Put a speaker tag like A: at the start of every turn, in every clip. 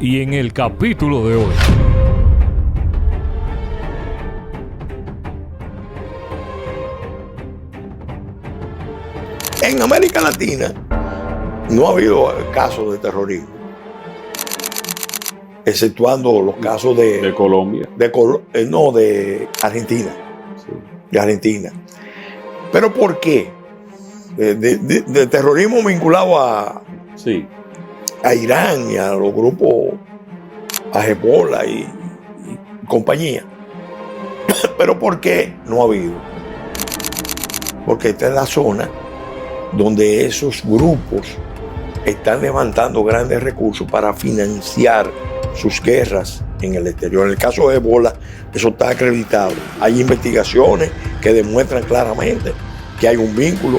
A: Y en el capítulo de hoy,
B: en América Latina no ha habido casos de terrorismo, exceptuando los casos de
C: Colombia.
B: De Argentina.
C: Sí.
B: De Argentina. ¿Pero por qué? De terrorismo vinculado a Irán y a los grupos, a Hezbollah y compañía. ¿Pero por qué no ha habido? Porque esta es la zona donde esos grupos están levantando grandes recursos para financiar sus guerras en el exterior. En el caso de Hezbollah, eso está acreditado. Hay investigaciones que demuestran claramente que hay un vínculo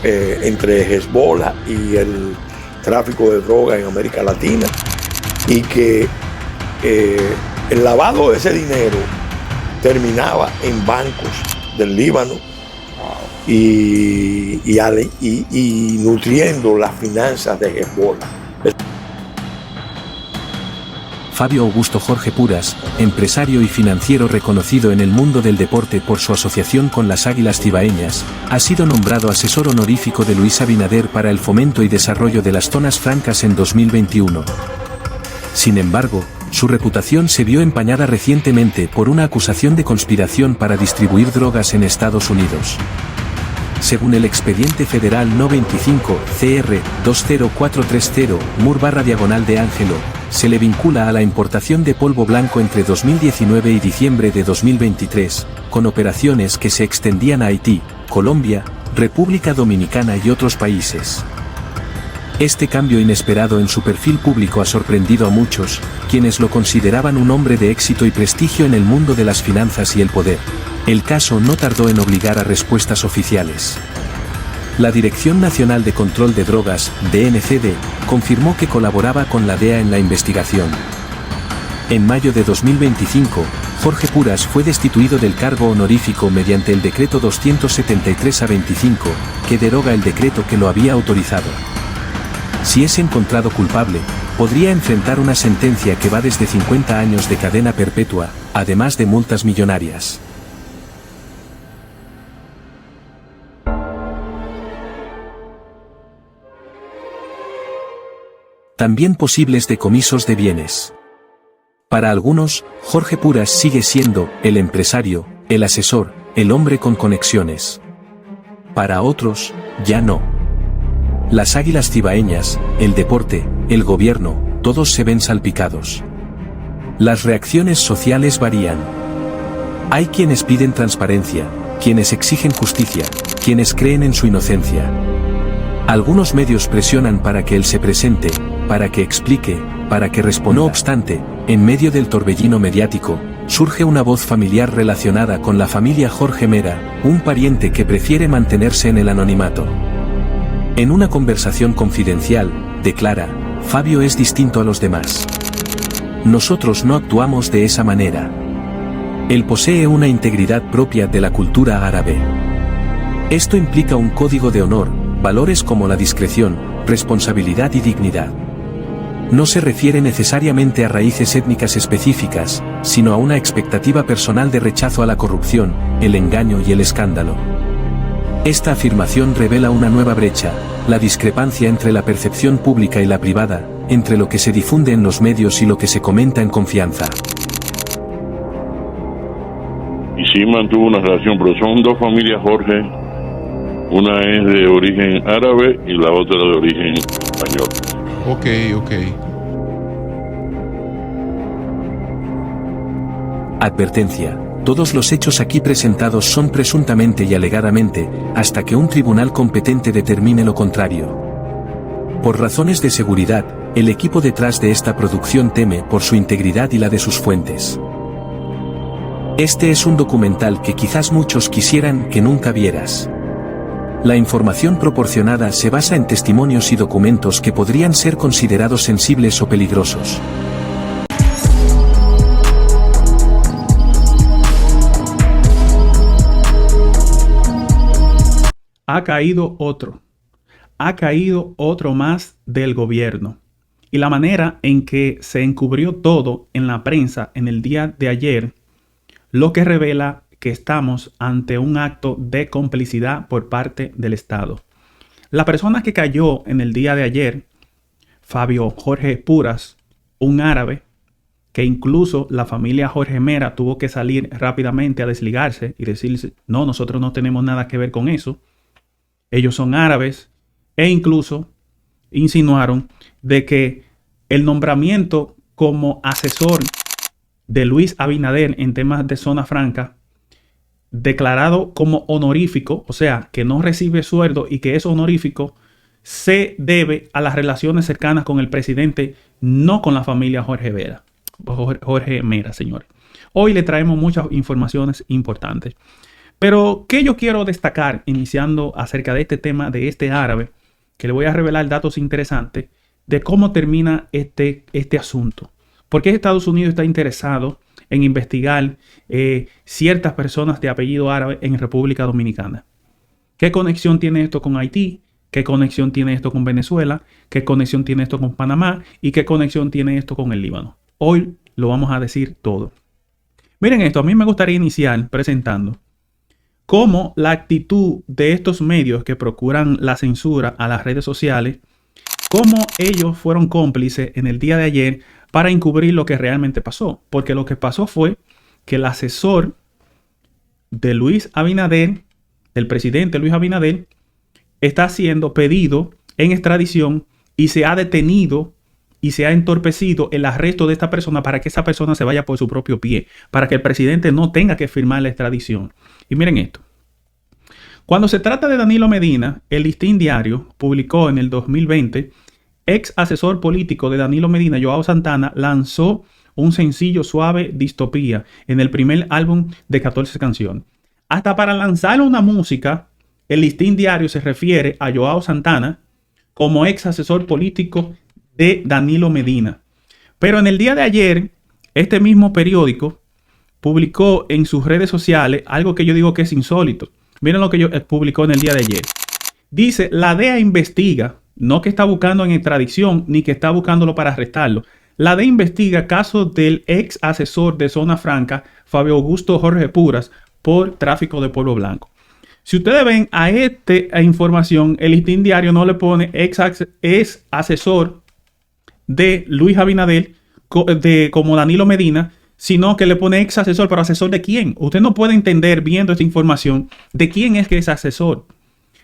B: entre Hezbollah y el tráfico de drogas en América Latina, y que el lavado de ese dinero terminaba en bancos del Líbano y nutriendo las finanzas de Hezbollah.
D: Fabio Augusto Jorge Puras, empresario y financiero reconocido en el mundo del deporte por su asociación con las Águilas Cibaeñas, ha sido nombrado asesor honorífico de Luis Abinader para el fomento y desarrollo de las zonas francas en 2021. Sin embargo, su reputación se vio empañada recientemente por una acusación de conspiración para distribuir drogas en Estados Unidos. Según el expediente federal No 25 CR 20430 Mur/diagonal de Ángelo, se le vincula a la importación de polvo blanco entre 2019 y diciembre de 2023, con operaciones que se extendían a Haití, Colombia, República Dominicana y otros países. Este cambio inesperado en su perfil público ha sorprendido a muchos, quienes lo consideraban un hombre de éxito y prestigio en el mundo de las finanzas y el poder. El caso no tardó en obligar a respuestas oficiales. La Dirección Nacional de Control de Drogas, DNCD, confirmó que colaboraba con la DEA en la investigación. En mayo de 2025, Jorge Puras fue destituido del cargo honorífico mediante el decreto 273/25, que deroga el decreto que lo había autorizado. Si es encontrado culpable, podría enfrentar una sentencia que va desde 50 años de cadena perpetua, además de multas millonarias. También posibles decomisos de bienes. Para algunos, Jorge Puras sigue siendo el empresario, el asesor, el hombre con conexiones. Para otros, ya no. Las Águilas Cibaeñas, el deporte, el gobierno, todos se ven salpicados. Las reacciones sociales varían. Hay quienes piden transparencia, quienes exigen justicia, quienes creen en su inocencia. Algunos medios presionan para que él se presente, para que explique, para que responda. No obstante, en medio del torbellino mediático, surge una voz familiar relacionada con la familia Jorge Mera, un pariente que prefiere mantenerse en el anonimato. En una conversación confidencial, declara: Fabio es distinto a los demás. Nosotros no actuamos de esa manera. Él posee una integridad propia de la cultura árabe. Esto implica un código de honor, valores como la discreción, responsabilidad y dignidad. No se refiere necesariamente a raíces étnicas específicas, sino a una expectativa personal de rechazo a la corrupción, el engaño y el escándalo. Esta afirmación revela una nueva brecha, la discrepancia entre la percepción pública y la privada, entre lo que se difunde en los medios y lo que se comenta en confianza.
C: Y sí mantuvo una relación, pero son dos familias Jorge. Una es de origen árabe y la otra de origen español.
E: Ok.
D: Advertencia: todos los hechos aquí presentados son presuntamente y alegadamente, hasta que un tribunal competente determine lo contrario. Por razones de seguridad, el equipo detrás de esta producción teme por su integridad y la de sus fuentes. Este es un documental que quizás muchos quisieran que nunca vieras. La información proporcionada se basa en testimonios y documentos que podrían ser considerados sensibles o peligrosos.
F: Ha caído otro más del gobierno.
E: y la manera en que se encubrió todo en la prensa en el día de ayer, lo que revela que estamos ante un acto de complicidad por parte del Estado. La persona que cayó en el día de ayer, Fabio Jorge Puras, un árabe, que incluso la familia Jorge Mera tuvo que salir rápidamente a desligarse y decirse, no, nosotros no tenemos nada que ver con eso. Ellos son árabes, e incluso insinuaron de que el nombramiento como asesor de Luis Abinader en temas de zona franca, declarado como honorífico, o sea, que no recibe sueldo y que es honorífico, se debe a las relaciones cercanas con el presidente, no con la familia Jorge Mera, señores. Hoy le traemos muchas informaciones importantes. Pero, ¿qué yo quiero destacar iniciando acerca de este tema de este árabe? Que le voy a revelar datos interesantes de cómo termina este asunto. ¿Por qué Estados Unidos está interesado en investigar ciertas personas de apellido árabe en República Dominicana? ¿Qué conexión tiene esto con Haití? ¿Qué conexión tiene esto con Venezuela? ¿Qué conexión tiene esto con Panamá? ¿Y qué conexión tiene esto con el Líbano? Hoy lo vamos a decir todo. Miren esto, a mí me gustaría iniciar presentando cómo la actitud de estos medios que procuran la censura a las redes sociales, cómo ellos fueron cómplices en el día de ayer para encubrir lo que realmente pasó. Porque lo que pasó fue que el asesor de Luis Abinader, del presidente Luis Abinader, está siendo pedido en extradición y se ha detenido y se ha entorpecido el arresto de esta persona para que esa persona se vaya por su propio pie, para que el presidente no tenga que firmar la extradición. Y miren esto. Cuando se trata de Danilo Medina, el Listín Diario publicó en el 2020, ex asesor político de Danilo Medina, Joao Santana, lanzó un sencillo suave Distopía en el primer álbum de 14 canciones. Hasta para lanzar una música, el Listín Diario se refiere a Joao Santana como ex asesor político de Danilo Medina. Pero en el día de ayer, este mismo periódico publicó en sus redes sociales algo que yo digo que es insólito. Miren lo que yo publicó en el día de ayer. Dice, la DEA investiga, no que está buscando en extradición, ni que está buscándolo para arrestarlo. La DEA investiga caso del ex asesor de Zona Franca, Fabio Augusto Jorge Puras, por tráfico de polvo blanco. Si ustedes ven a esta información, el Listín Diario no le pone ex asesor de Luis Abinader como Danilo Medina, sino que le pone ex asesor, pero asesor de quién. Usted no puede entender viendo esta información de quién es que es asesor.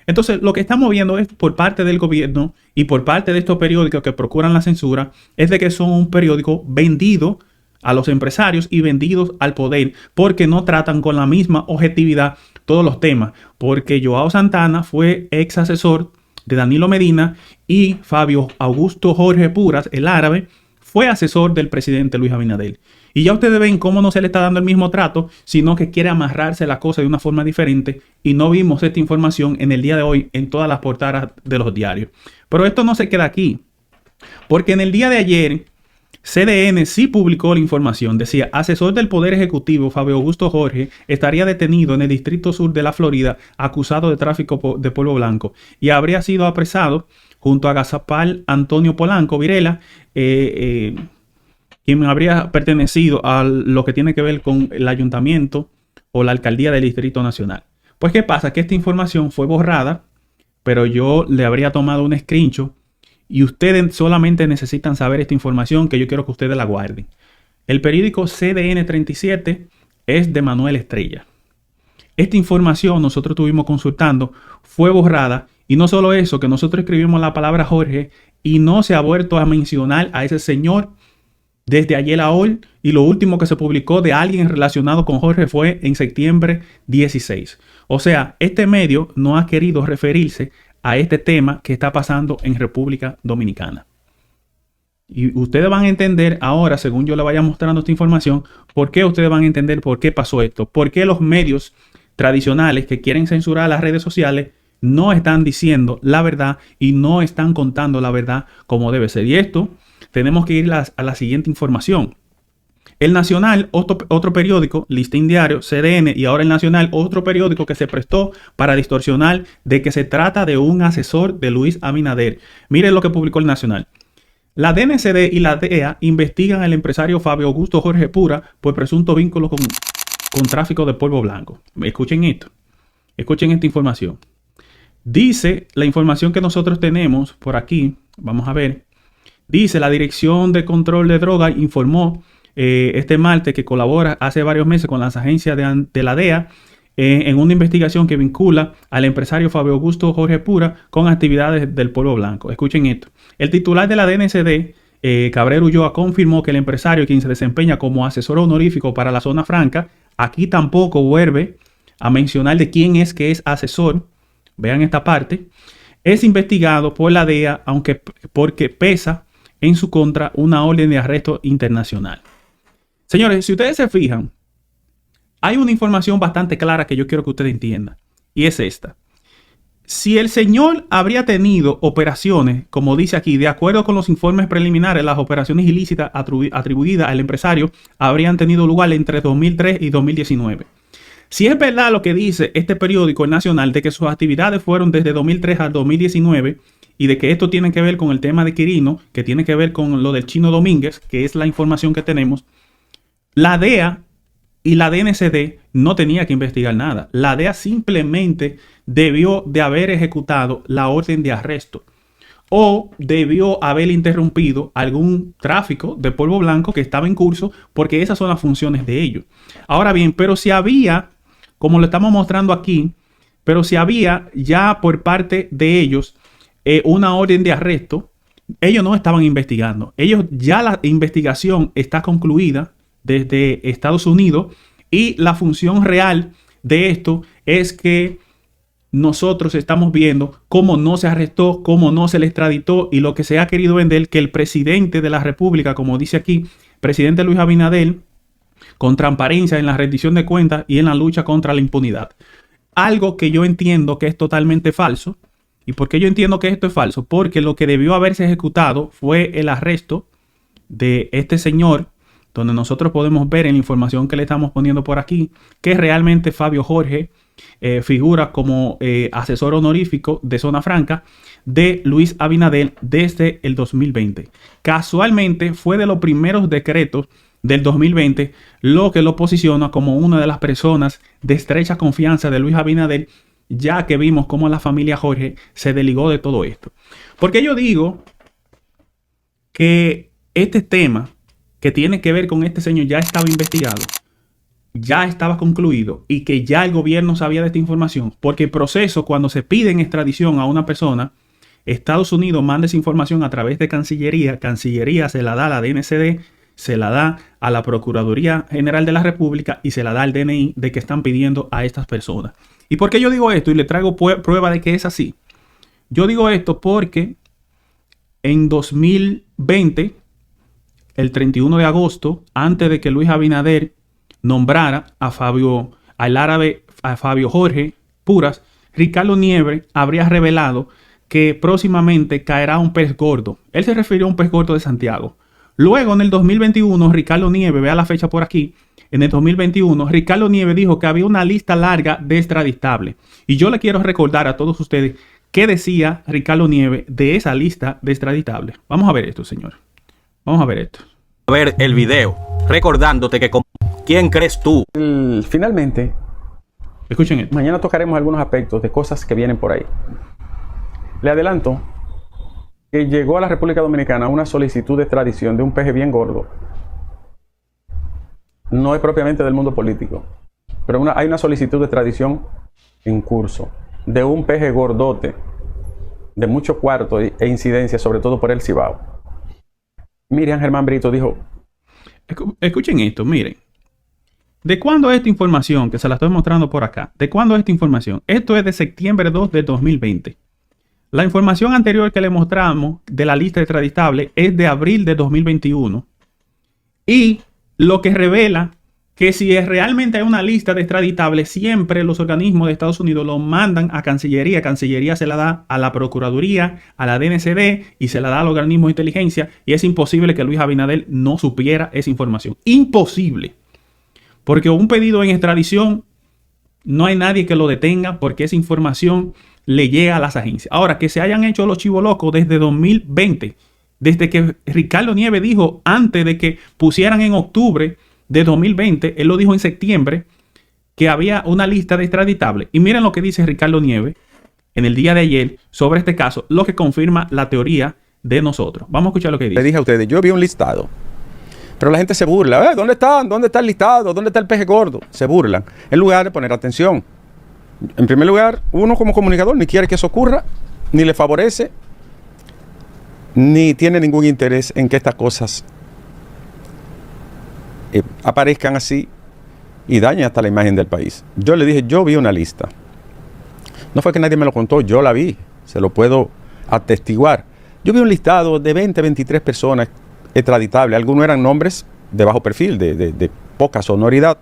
E: Entonces, lo que estamos viendo es por parte del gobierno y por parte de estos periódicos que procuran la censura, es de que son un periódico vendido a los empresarios y vendidos al poder, porque no tratan con la misma objetividad todos los temas. Porque Joao Santana fue ex asesor de Danilo Medina y Fabio Augusto Jorge Puras, el árabe, fue asesor del presidente Luis Abinader. Y ya ustedes ven cómo no se le está dando el mismo trato, sino que quiere amarrarse la cosa de una forma diferente, y no vimos esta información en el día de hoy en todas las portadas de los diarios. Pero esto no se queda aquí, porque en el día de ayer CDN sí publicó la información. Decía, asesor del Poder Ejecutivo Fabio Augusto Jorge estaría detenido en el Distrito Sur de la Florida acusado de tráfico de polvo blanco y habría sido apresado junto a Gazapal Antonio Polanco Virela, quien habría pertenecido a lo que tiene que ver con el ayuntamiento o la alcaldía del Distrito Nacional. Pues, ¿qué pasa? Que esta información fue borrada, pero yo le habría tomado un screenshot y ustedes solamente necesitan saber esta información que yo quiero que ustedes la guarden. El periódico CDN 37 es de Manuel Estrella. Esta información nosotros estuvimos consultando, fue borrada, y no solo eso, que nosotros escribimos la palabra Jorge y no se ha vuelto a mencionar a ese señor desde ayer a hoy, y lo último que se publicó de alguien relacionado con Jorge fue en septiembre 16. O sea, este medio no ha querido referirse a este tema que está pasando en República Dominicana. Y ustedes van a entender ahora, según yo les vaya mostrando esta información, por qué ustedes van a entender por qué pasó esto. Por qué los medios tradicionales que quieren censurar las redes sociales no están diciendo la verdad y no están contando la verdad como debe ser. Y esto tenemos que ir a la siguiente información. El Nacional, otro periódico, Listín Diario, CDN, y ahora el Nacional, otro periódico que se prestó para distorsionar de que se trata de un asesor de Luis Abinader. Miren lo que publicó el Nacional. La DNCD y la DEA investigan al empresario Fabio Augusto Jorge Pura por presunto vínculo con tráfico de polvo blanco. Escuchen esto. Escuchen esta información. Dice la información que nosotros tenemos por aquí. Vamos a ver. Dice la Dirección de Control de Drogas informó este martes que colabora hace varios meses con las agencias de la DEA en una investigación que vincula al empresario Fabio Augusto Jorge Pura con actividades del polvo blanco. Escuchen esto. El titular de la DNCD, Cabrera Ulloa, confirmó que el empresario, quien se desempeña como asesor honorífico para la zona franca, aquí tampoco vuelve a mencionar de quién es que es asesor. Vean esta parte. Es investigado por la DEA, porque pesa en su contra una orden de arresto internacional. Señores, si ustedes se fijan, hay una información bastante clara que yo quiero que ustedes entiendan. Y es esta. Si el señor habría tenido operaciones, como dice aquí, de acuerdo con los informes preliminares, las operaciones ilícitas atribuidas al empresario habrían tenido lugar entre 2003 y 2019. Si es verdad lo que dice este periódico nacional de que sus actividades fueron desde 2003 al 2019 y de que esto tiene que ver con el tema de Quirino, que tiene que ver con lo del Chino Domínguez, que es la información que tenemos, la DEA y la DNCD no tenía que investigar nada. La DEA simplemente debió de haber ejecutado la orden de arresto o debió haber interrumpido algún tráfico de polvo blanco que estaba en curso, porque esas son las funciones de ellos. Ahora bien, pero si había, como lo estamos mostrando aquí, pero si había ya por parte de ellos una orden de arresto, ellos no estaban investigando. Ellos ya la investigación está concluida desde Estados Unidos y la función real de esto es que nosotros estamos viendo cómo no se arrestó, cómo no se le extraditó y lo que se ha querido vender, que el presidente de la República, como dice aquí, presidente Luis Abinader, con transparencia en la rendición de cuentas y en la lucha contra la impunidad. Algo que yo entiendo que es totalmente falso. ¿Y por qué yo entiendo que esto es falso? Porque lo que debió haberse ejecutado fue el arresto de este señor, donde nosotros podemos ver en la información que le estamos poniendo por aquí, que realmente Fabio Jorge figura como asesor honorífico de Zona Franca de Luis Abinader desde el 2020. Casualmente fue de los primeros decretos del 2020 lo que lo posiciona como una de las personas de estrecha confianza de Luis Abinader, ya que vimos cómo la familia Jorge se desligó de todo esto. Porque yo digo que este tema que tiene que ver con este señor ya estaba investigado, ya estaba concluido y que ya el gobierno sabía de esta información, porque el proceso, cuando se pide en extradición a una persona, Estados Unidos manda esa información a través de Cancillería, Cancillería se la da a la DNCD, se la da a la Procuraduría General de la República y se la da al DNI de que están pidiendo a estas personas. ¿Y por qué yo digo esto? Y le traigo prueba de que es así. Yo digo esto porque en 2020, el 31 de agosto, antes de que Luis Abinader nombrara a Fabio Jorge Puras, Ricardo Nieves habría revelado que próximamente caerá un pez gordo. Él se refirió a un pez gordo de Santiago. Luego, en el 2021, Ricardo Nieves, vea la fecha por aquí, en el 2021, Ricardo Nieves dijo que había una lista larga de extraditables. Y yo le quiero recordar a todos ustedes qué decía Ricardo Nieves de esa lista de extraditables. Vamos a ver esto, señor. Vamos a ver esto.
F: A ver el video, recordándote que ¿quién crees tú?
G: Finalmente,
E: Escuchen esto.
G: mañana tocaremos algunos aspectos de cosas que vienen por ahí. Le adelanto que llegó a la República Dominicana una solicitud de extradición de un peje bien gordo. No es propiamente del mundo político, pero hay una solicitud de extradición en curso de un peje gordote de mucho cuarto e incidencia, sobre todo por el Cibao. Miriam Germán Brito dijo...
E: Escuchen esto, miren. ¿De cuándo es esta información? Que se la estoy mostrando por acá. ¿De cuándo es esta información? Esto es de septiembre 2 de 2020. La información anterior que le mostramos de la lista de extraditables es de abril de 2021. Y lo que revela que si realmente hay una lista de extraditables, siempre los organismos de Estados Unidos lo mandan a Cancillería. Cancillería se la da a la Procuraduría, a la DNCD y se la da al organismo de inteligencia. Y es imposible que Luis Abinader no supiera esa información. Imposible. Porque un pedido en extradición no hay nadie que lo detenga porque esa información le llega a las agencias. Ahora, que se hayan hecho los chivos locos desde 2020, Desde que Ricardo Nieves dijo, antes de que pusieran en octubre de 2020, él lo dijo en septiembre, que había una lista de extraditables. Y miren lo que dice Ricardo Nieves en el día de ayer sobre este caso, lo que confirma la teoría de nosotros. Vamos a escuchar lo que dice.
G: Le dije a ustedes, yo vi un listado, pero la gente se burla. ¿Dónde están? ¿Dónde está el listado? ¿Dónde está el peje gordo? Se burlan. En lugar de poner atención. En primer lugar, uno como comunicador ni quiere que eso ocurra, ni le favorece, ni tiene ningún interés en que estas cosas aparezcan así y dañen hasta la imagen del país. Yo le dije, yo vi una lista. No fue que nadie me lo contó, yo la vi, se lo puedo atestiguar. Yo vi un listado de 20, 23 personas extraditables. Algunos eran nombres de bajo perfil, de poca sonoridad.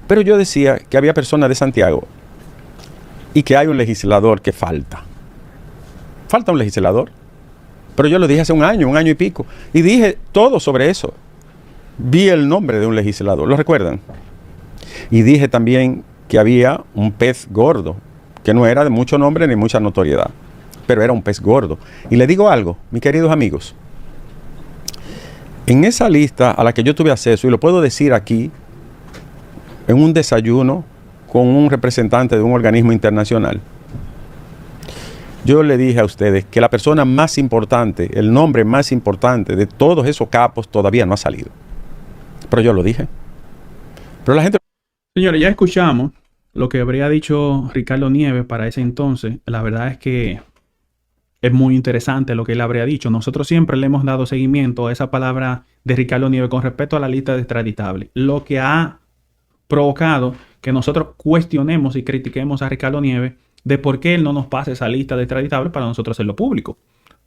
G: Pero yo decía que había personas de Santiago y que hay un legislador que falta. Falta un legislador. Pero yo lo dije hace un año y pico. Y dije todo sobre eso. Vi el nombre de un legislador, ¿lo recuerdan? Y dije también que había un pez gordo, que no era de mucho nombre ni mucha notoriedad, pero era un pez gordo. Y le digo algo, mis queridos amigos. En esa lista a la que yo tuve acceso, y lo puedo decir aquí, en un desayuno con un representante de un organismo internacional, yo le dije a ustedes que la persona más importante, el nombre más importante de todos esos capos todavía no ha salido. Pero yo lo dije. Pero la gente...
E: Señores, ya escuchamos lo que habría dicho Ricardo Nieves para ese entonces. La verdad es que es muy interesante lo que él habría dicho. Nosotros siempre le hemos dado seguimiento a esa palabra de Ricardo Nieves con respecto a la lista de extraditables. Lo que ha provocado que nosotros cuestionemos y critiquemos a Ricardo Nieves de por qué él no nos pasa esa lista de extraditables para nosotros hacerlo público,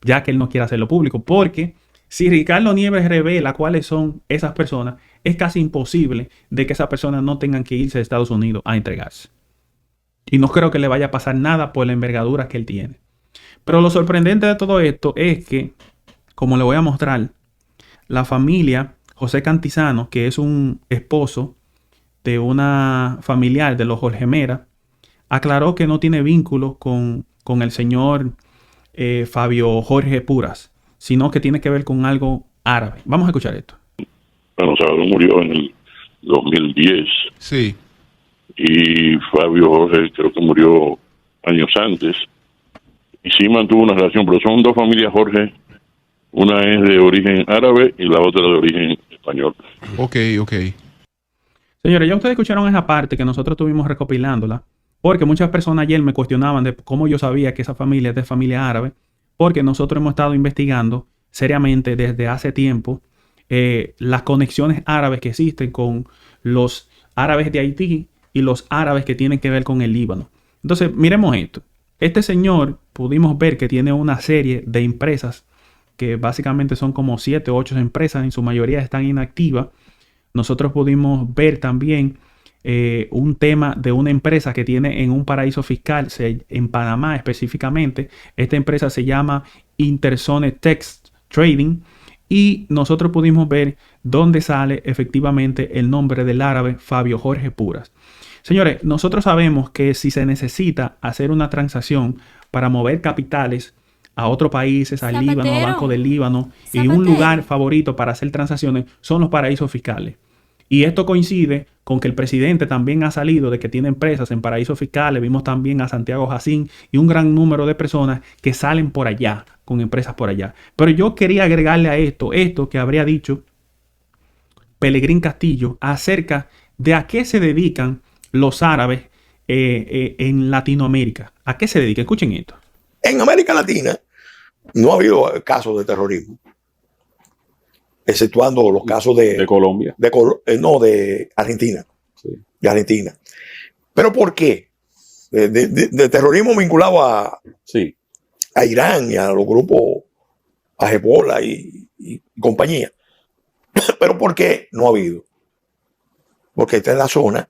E: ya que él no quiere hacerlo público. Porque si Ricardo Nieves revela cuáles son esas personas, es casi imposible de que esas personas no tengan que irse a Estados Unidos a entregarse. Y no creo que le vaya a pasar nada por la envergadura que él tiene. Pero lo sorprendente de todo esto es que, como le voy a mostrar, la familia José Cantizano, que es un esposo de una familiar de los Jorge Mera, aclaró que no tiene vínculo con el señor Fabio Jorge Puras, sino que tiene que ver con algo árabe. Vamos a escuchar esto.
C: Bueno, Salvador murió en el 2010.
H: Sí.
C: Y Fabio Jorge creo que murió años antes. Y sí mantuvo una relación, pero son dos familias Jorge. Una es de origen árabe y la otra de origen español.
H: Ok.
E: Señores, ya ustedes escucharon esa parte que nosotros estuvimos recopilándola, porque muchas personas ayer me cuestionaban de cómo yo sabía que esa familia es de familia árabe, porque nosotros hemos estado investigando seriamente desde hace tiempo las conexiones árabes que existen con los árabes de Haití y los árabes que tienen que ver con el Líbano. Entonces, miremos esto. Este señor pudimos ver que tiene una serie de empresas que básicamente son como 7 o 8 empresas, en su mayoría están inactivas. Nosotros pudimos ver también un tema de una empresa que tiene en un paraíso fiscal, en Panamá específicamente. Esta empresa se llama Interzone Text Trading. Y nosotros pudimos ver dónde sale efectivamente el nombre del árabe Fabio Jorge Puras. Señores, nosotros sabemos que si se necesita hacer una transacción para mover capitales a otros países, al Líbano, al Banco del Líbano, y un lugar favorito para hacer transacciones son los paraísos fiscales. Y esto coincide con que el presidente también ha salido de que tiene empresas en paraísos fiscales. Vimos también a Santiago Jacín y un gran número de personas que salen por allá, con empresas por allá. Pero yo quería agregarle a esto que habría dicho Pelegrín Castillo acerca de a qué se dedican los árabes en Latinoamérica. ¿A qué se dedican? Escuchen esto.
B: En América Latina no ha habido casos de terrorismo, exceptuando los casos de
G: Colombia.
B: De Argentina.
G: Sí.
B: De Argentina. ¿Pero por qué? De terrorismo vinculado a Irán y a los grupos, a Hezbollah y compañía. ¿Pero por qué no ha habido? Porque esta es la zona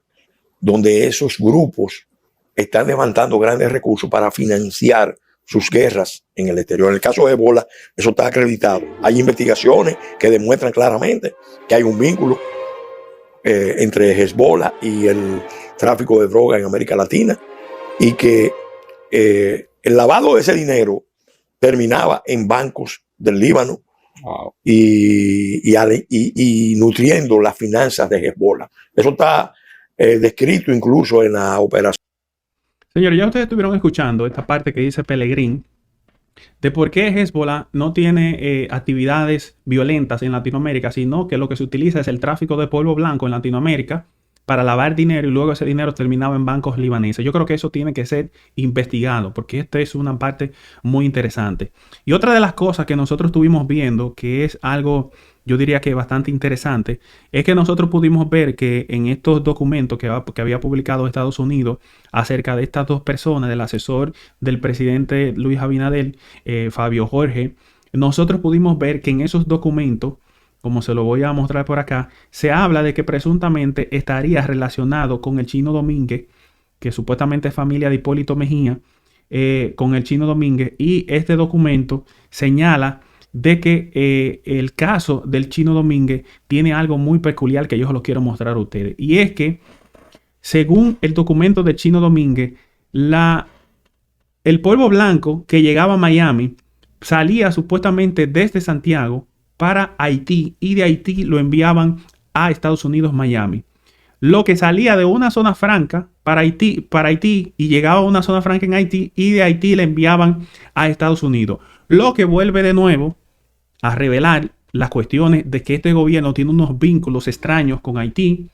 B: donde esos grupos están levantando grandes recursos para financiar sus guerras en el exterior. En el caso de Hezbollah, eso está acreditado. Hay investigaciones que demuestran claramente que hay un vínculo entre Hezbollah y el tráfico de droga en América Latina, y que el lavado de ese dinero terminaba en bancos del Líbano
G: Wow.
B: y nutriendo las finanzas de Hezbollah. Eso está descrito incluso en la operación.
E: Señores, ya ustedes estuvieron escuchando esta parte que dice Pellegrín de por qué Hezbollah no tiene actividades violentas en Latinoamérica, sino que lo que se utiliza es el tráfico de polvo blanco en Latinoamérica para lavar dinero y luego ese dinero terminaba en bancos libaneses. Yo creo que eso tiene que ser investigado porque esta es una parte muy interesante. Y otra de las cosas que nosotros estuvimos viendo, que es algo, yo diría que bastante interesante, es que nosotros pudimos ver que en estos documentos que había publicado Estados Unidos acerca de estas dos personas, del asesor del presidente Luis Abinader, Fabio Jorge, nosotros pudimos ver que en esos documentos, como se lo voy a mostrar por acá, se habla de que presuntamente estaría relacionado con el Chino Domínguez, que supuestamente es familia de Hipólito Mejía, con el Chino Domínguez, y este documento señala de que el caso del Chino Domínguez tiene algo muy peculiar que yo se lo quiero mostrar a ustedes, y es que según el documento del Chino Domínguez, el polvo blanco que llegaba a Miami salía supuestamente desde Santiago para Haití y de Haití lo enviaban a Estados Unidos, Miami. Lo que salía de una zona franca para Haití y llegaba a una zona franca en Haití y de Haití le enviaban a Estados Unidos. Lo que vuelve de nuevo a revelar las cuestiones de que este gobierno tiene unos vínculos extraños con Haití.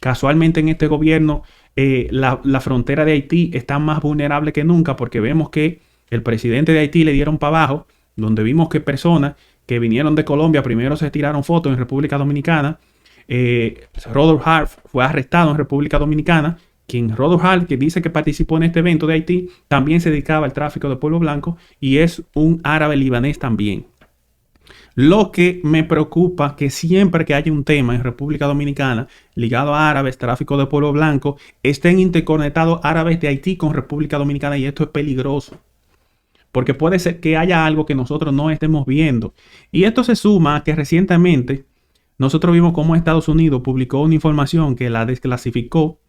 E: Casualmente en este gobierno la frontera de Haití está más vulnerable que nunca porque vemos que el presidente de Haití le dieron para abajo, donde vimos que personas que vinieron de Colombia primero se tiraron fotos en República Dominicana. Rodolphe Hart fue arrestado en República Dominicana. Rodolphe Hart, que dice que participó en este evento de Haití, también se dedicaba al tráfico de polvo blanco y es un árabe libanés también. Lo que me preocupa que siempre que haya un tema en República Dominicana ligado a árabes, tráfico de polvo blanco, estén interconectados árabes de Haití con República Dominicana, y esto es peligroso. Porque puede ser que haya algo que nosotros no estemos viendo. Y esto se suma a que recientemente nosotros vimos cómo Estados Unidos publicó una información que la desclasificó,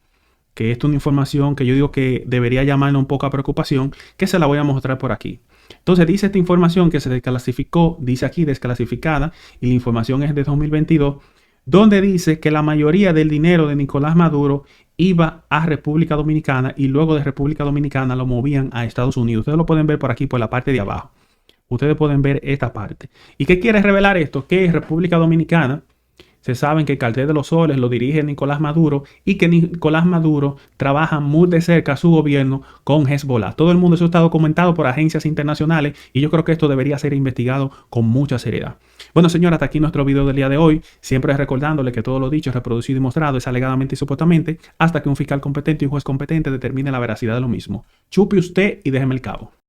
E: que es una información que yo digo que debería llamarnos un poco a preocupación, que se la voy a mostrar por aquí. Entonces dice esta información que se desclasificó, dice aquí desclasificada, y la información es de 2022, donde dice que la mayoría del dinero de Nicolás Maduro iba a República Dominicana y luego de República Dominicana lo movían a Estados Unidos. Ustedes lo pueden ver por aquí, por la parte de abajo. Ustedes pueden ver esta parte. ¿Y qué quiere revelar esto? Que en República Dominicana se saben que el cartel de los soles lo dirige Nicolás Maduro y que Nicolás Maduro trabaja muy de cerca su gobierno con Hezbollah. Todo el mundo, eso está documentado por agencias internacionales y yo creo que esto debería ser investigado con mucha seriedad. Bueno, señora, hasta aquí nuestro video del día de hoy. Siempre recordándole que todo lo dicho, reproducido y mostrado es alegadamente y supuestamente hasta que un fiscal competente y un juez competente determine la veracidad de lo mismo. Chupe usted y déjeme el cabo.